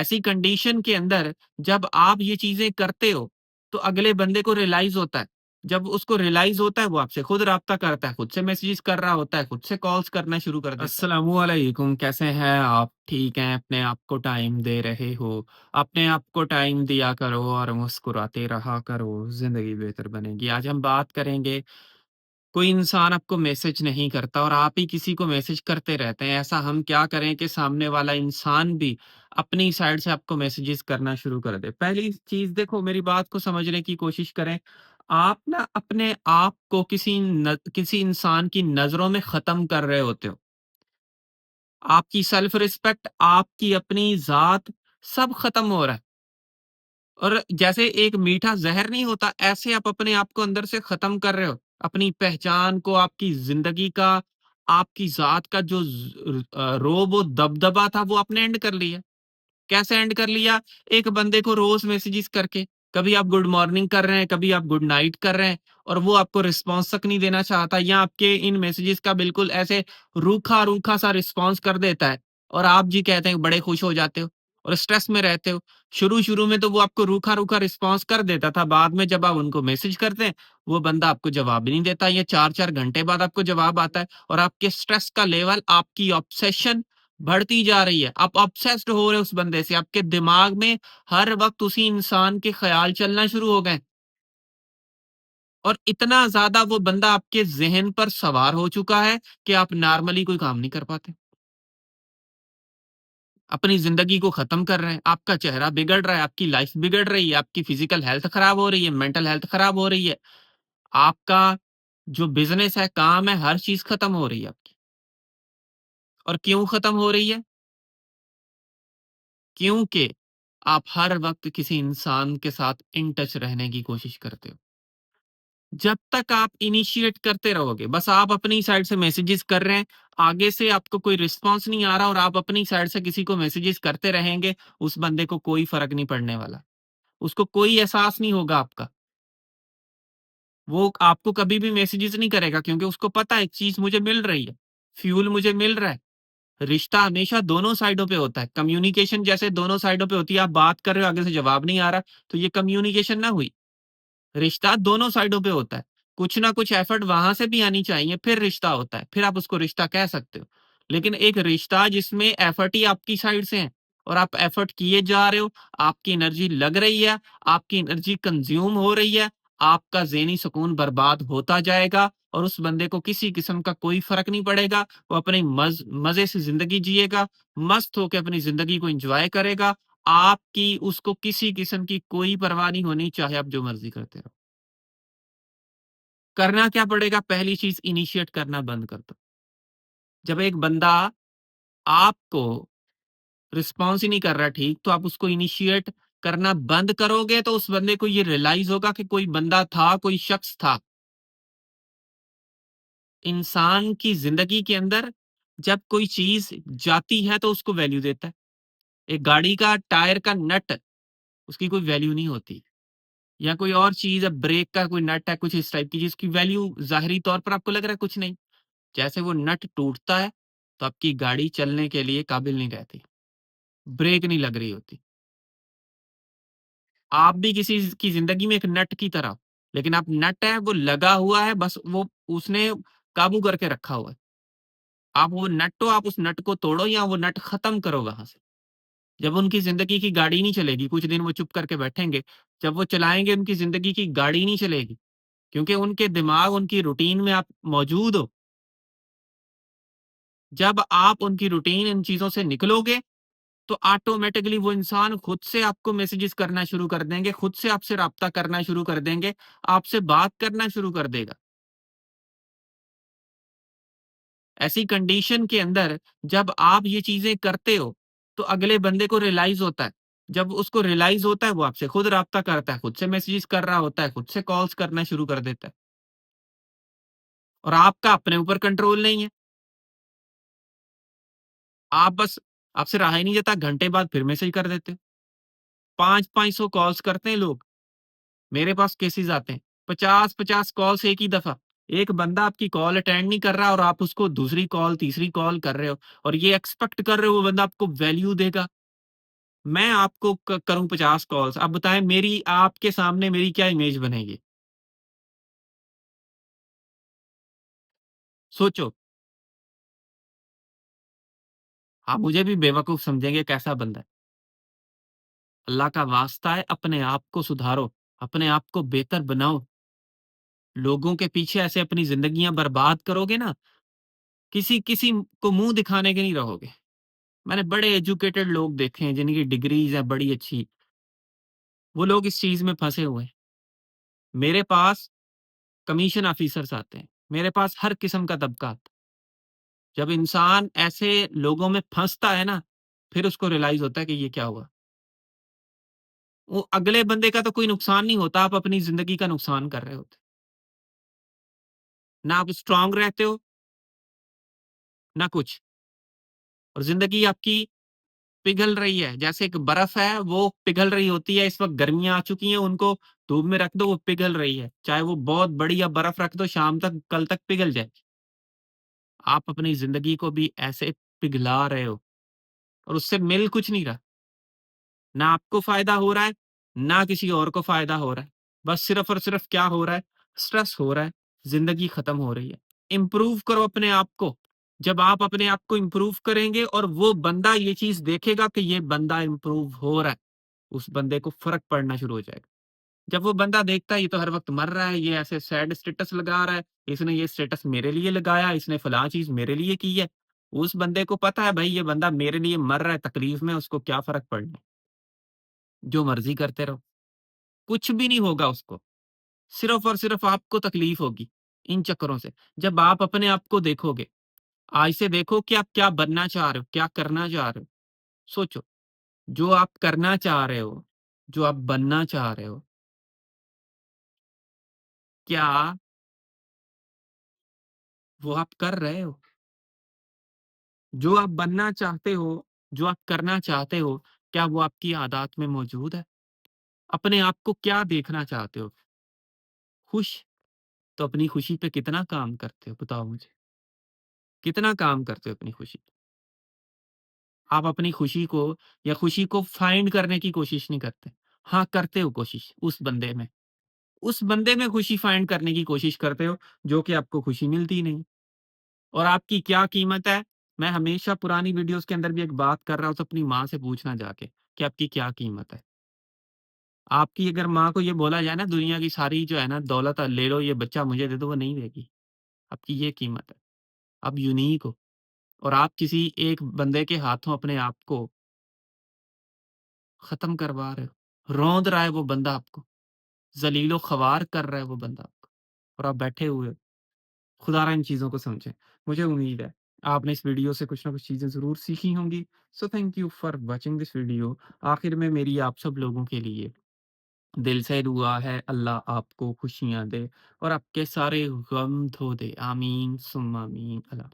ऐसी कंडीशन के अंदर जब आप ये चीज़ें करते हो, तो अगले बंदे को रियलाइज़ होता है। जब उसको रियलाइज़ होता है, वो आपसे खुद राब्ता करता है, खुद से मैसेजेस कर रहा होता है, खुद से कॉल्स करना शुरू कर देता है। अस्सलामुअलैकुम, कैसे हैं आप? ठीक हैं? अपने आप को टाइम दे रहे हो? अपने आप को टाइम दिया करो और मुस्कुराते रहा करो, ज़िंदगी बेहतर बनेगी। आज हम बात करेंगे, कोई इंसान आपको मैसेज नहीं करता और आप ही किसी को मैसेज करते रहते हैं। ऐसा हम क्या करें कि सामने वाला इंसान भी अपनी साइड से आपको मैसेजेस करना शुरू कर दे। पहली चीज़ देखो, मेरी बात को समझने की कोशिश करें। आप ना अपने आप को किसी इंसान की नज़रों में ख़त्म कर रहे होते हो। आपकी सेल्फ रिस्पेक्ट, आपकी अपनी ज़ात सब ख़त्म हो रहा है। और जैसे एक मीठा ज़हर नहीं होता, ऐसे आप अपने आप को अंदर से ख़त्म कर रहे हो। अपनी पहचान को, आपकी ज़िंदगी का, आपकी ज़ात का जो रोब और दबदबा था, वो आपने एंड कर लिया। कैसे एंड कर लिया? एक बंदे को रोज़ मैसेजेस करके। कभी आप गुड मॉर्निंग कर रहे हैं, कभी आप गुड नाइट कर रहे हैं और वो आपको रिस्पॉन्स तक नहीं देना चाहता, या आपके इन मैसेजेस का बिल्कुल ऐसे रूखा-रूखा सा रिस्पॉन्स कर देता है और आप जी कहते हैं बड़े खुश हो जाते हो और स्ट्रेस में रहते हो। शुरू-शुरू में तो वो आपको रूखा-रूखा रिस्पॉन्स कर देता था, बाद में जब आप उनको मैसेज करते हैं, वो बंदा आपको जवाब ही नहीं देता, या 4-4 घंटे बाद आपको जवाब आता है और आपके स्ट्रेस का लेवल, आपकी ऑब्सेशन बढ़ती जा रही है। आप ऑब्सेस्ड हो रहे हो उस बंदे से, आपके दिमाग में हर वक़्त उसी इंसान के ख़्याल चलना शुरू हो गए और इतना ज़्यादा वो बंदा आपके ज़हन पर सवार हो चुका है कि आप नॉर्मली कोई काम नहीं कर पाते। अपनी ज़िंदगी को ख़त्म कर रहे हैं, आपका चेहरा बिगड़ रहा है, आपकी लाइफ़ बिगड़ रही है, आपकी फ़िज़िकल हेल्थ ख़राब हो रही है, मेंटल हेल्थ ख़राब हो रही है। आपका जो बिज़नेस है, काम है, हर चीज़ ख़त्म हो रही है आपकी। और क्यों ख़त्म हो रही है? क्योंकि आप हर वक़्त किसी इंसान के साथ इन टच रहने की कोशिश करते हो। जब तक आप इनिशिएट करते रहोगे, बस आप अपनी साइड से मैसेजेस कर रहे हैं, आगे से आपको कोई रिस्पॉन्स नहीं आ रहा और आप अपनी साइड से किसी को मैसेजेस करते रहेंगे, उस बंदे को कोई फ़र्क नहीं पड़ने वाला। उसको कोई एहसास नहीं होगा आपका। वो आपको कभी भी मैसेजेस नहीं करेगा, क्योंकि उसको पता है एक चीज़ मुझे मिल रही है, फ्यूल मुझे मिल रहा है। रिश्ता हमेशा दोनों साइडों पे होता है। कम्युनिकेशन जैसे दोनों साइडों पे होती है, आप बात कर रहे हो, आगे से जवाब नहीं आ रहा, तो ये कम्युनिकेशन ना हुई। रिश्ता दोनों साइडों पे होता है। कुछ ना कुछ एफर्ट वहाँ से भी आनी चाहिए, फिर रिश्ता होता है, फिर आप उसको रिश्ता कह सकते हो। लेकिन एक रिश्ता जिसमें एफर्ट ही आपकी साइड से है और आप एफर्ट किए जा रहे हो, आपकी एनर्जी लग रही है, आपकी एनर्जी कंज़्यूम हो रही है, आपका ज़हनी सुकून बर्बाद होता जाएगा और उस बंदे को किसी किस्म का कोई फ़र्क नहीं पड़ेगा। वो अपनी मज़े से ज़िंदगी जिएगा, मस्त होके अपनी ज़िंदगी को एन्जॉय करेगा। आपकी उसको किसी किस्म की कोई परवाह नहीं होनी, चाहे आप जो मर्ज़ी करते रहो। करना क्या पड़ेगा? पहली चीज़, इनिशिएट करना बंद कर दो। जब एक बंदा आपको रिस्पॉन्स ही नहीं कर रहा ठीक, तो आप उसको इनिशिएट करना बंद करोगे, तो उस बंदे को ये रियलाइज़ होगा कि कोई बंदा था, कोई शख्स था। इंसान की ज़िंदगी के अंदर जब कोई चीज़ जाती है, तो उसको वैल्यू देता है। एक गाड़ी का टायर का नट, उसकी कोई वैल्यू नहीं होती, या कोई और चीज़ है, ब्रेक का कोई नट है, कुछ इस टाइप की चीज़ की वैल्यू ज़ाहिरी तौर पर आपको लग रहा है कुछ नहीं। जैसे वो नट टूटता है, तो आपकी गाड़ी चलने के लिए काबिल नहीं रहती, ब्रेक नहीं लग रही होती। आप भी किसी की ज़िंदगी में एक नट की तरह हो, लेकिन आप नट है, वो लगा हुआ है, बस वो उसने काबू करके रखा हुआ है। आप वो नट हो, आप उस नट को तोड़ो या वो नट खत्म करो वहाँ से। जब उनकी ज़िंदगी की गाड़ी नहीं चलेगी, कुछ दिन वो चुप करके बैठेंगे, जब वो चलाएँगे उनकी ज़िंदगी की गाड़ी नहीं चलेगी, क्योंकि उनके दिमाग, उनकी रूटीन में आप मौजूद हो। जब आप उनकी रूटीन, इन चीज़ों से निकलोगे, तो ऑटोमैटिकली वो इंसान खुद से आपको मैसेजेस करना शुरू कर देंगे, खुद से आपसे राब्ता करना शुरू कर देंगे, आपसे बात करना शुरू कर देगा। ऐसी कंडीशन के अंदर जब आप ये चीज़ें करते हो, तो अगले बंदे को रियलाइज़ होता है। जब उसको रियलाइज़ होता है, वो आपसे खुद राब्ता करता है, खुद से मैसेजेस कर रहा होता है, खुद से कॉल्स करना शुरू कर देता है और आपका अपने ऊपर कंट्रोल नहीं है। आप बस, आपसे रहा ही नहीं जाता, घंटे बाद फिर मैसेज कर देते हो। 5-500 कॉल्स करते हैं लोग। मेरे पास केसेस आते हैं, 50-50 कॉल्स एक ही दफ़ा। एक बंदा आपकी कॉल अटेंड नहीं कर रहा और आप उसको दूसरी कॉल, तीसरी कॉल कर रहे हो और ये एक्सपेक्ट कर रहे हो वो बंदा आपको वैल्यू देगा। मैं आपको करूं 50 कॉल्स, अब बताएं मेरी आपके सामने मेरी क्या इमेज बनेगी? सोचो। आप मुझे भी बेवकूफ समझेंगे, कैसा बंदा है? अल्लाह का वास्ता है, अपने आप को सुधारो, अपने आप को बेहतर बनाओ। लोगों के पीछे ऐसे अपनी जिंदगियां बर्बाद करोगे ना, किसी किसी को मुंह दिखाने के नहीं रहोगे। मैंने बड़े एजुकेटेड लोग देखे हैं जिनकी डिग्रीज है बड़ी अच्छी, वो लोग इस चीज में फंसे हुए हैं। मेरे पास कमीशन ऑफिसर्स आते हैं, मेरे पास हर किस्म का तबका आता है। जब इंसान ऐसे लोगों में फंसता है ना, फिर उसको रियलाइज होता है कि ये क्या हुआ। वो अगले बंदे का तो कोई नुकसान नहीं होता, आप अपनी जिंदगी का नुकसान कर रहे होते। ना आप स्ट्रांग रहते हो, ना कुछ, और जिंदगी आपकी पिघल रही है। जैसे एक बर्फ है, वो पिघल रही होती है। इस वक्त गर्मियां आ चुकी हैं, उनको धूप में रख दो, वो पिघल रही है। चाहे वो बहुत बड़ी या बर्फ रख दो, शाम तक कल तक पिघल जाए। आप अपनी जिंदगी को भी ऐसे पिघला रहे हो, और उससे मिल कुछ नहीं रहा। ना आपको फ़ायदा हो रहा है, ना किसी और को फ़ायदा हो रहा है। बस सिर्फ़ और सिर्फ़ क्या हो रहा है, स्ट्रेस हो रहा है, ज़िंदगी ख़त्म हो रही है। इम्प्रूव करो अपने आप को। जब आप अपने आप को इम्प्रूव करेंगे और वो बंदा ये चीज़ देखेगा कि ये बंदा इम्प्रूव हो रहा है, उस बंदे को फ़र्क पड़ना शुरू हो जाएगा। जब वो बंदा देखता है ये तो हर वक़्त मर रहा है, ये ऐसे सैड स्टेटस लगा रहा है, इसने ये स्टेटस मेरे लिए लगाया, इसने फलाँ चीज़ मेरे लिए की है। उस बंदे को पता है भाई ये बंदा मेरे लिए मर रहा है तकलीफ़ में, उसको क्या फ़र्क पड़ना है। जो मर्ज़ी करते रहो, कुछ भी नहीं होगा उसको। सिर्फ़ और सिर्फ़ आपको तकलीफ़ होगी, इन चक्करों से। जब आप अपने आप को देखोगे, आज से देखो कि आप क्या बनना चाह रहे हो, क्या करना चाह रहे हो? सोचो, जो आप करना चाह रहे हो, जो आप बनना चाह रहे हो, क्या वो आप कर रहे हो? जो आप बनना चाहते हो, जो आप करना चाहते हो, क्या वो आपकी आदत में मौजूद है? अपने आप को क्या देखना चाहते हो? खुश? तो अपनी खुशी पे कितना काम करते हो, बताओ मुझे? कितना काम करते हो अपनी खुशी पे? आप अपनी खुशी को या खुशी को फाइंड करने की कोशिश नहीं करते। हाँ, करते हो कोशिश उस बंदे में। उस बंदे में खुशी फाइंड करने की कोशिश करते हो, जो कि आपको खुशी मिलती ही नहीं। और आपकी क्या कीमत है? मैं हमेशा पुरानी वीडियोज़ के अंदर भी एक बात कर रहा हूँ, तो अपनी माँ से पूछना जाके कि आपकी क्या कीमत है? आपकी अगर माँ को ये बोला जाए ना दुनिया की सारी जो है ना दौलत ले लो, ये बच्चा मुझे दे दो, वो नहीं देगी। आपकी ये कीमत है। आप यूनिक हो, और आप किसी एक बंदे के हाथों अपने आप को ख़त्म करवा रहे हो। रौंद रहा है वो बंदा आपको, ज़लील-ओ-ख़वार कर रहा है वो बंदा आपको, और आप बैठे हुए हो। खुदारा इन चीज़ों को समझें। मुझे उम्मीद है आपने इस वीडियो से कुछ ना कुछ चीज़ें ज़रूर सीखी होंगी। So thank you for watching this video. आखिर में मेरी आप सब लोगों के लिए दिल से दुआ है, अल्लाह आपको खुशियाँ दे और आपके सारे गम धो दे। आमीन सुम्मा आमीन। अल्लाह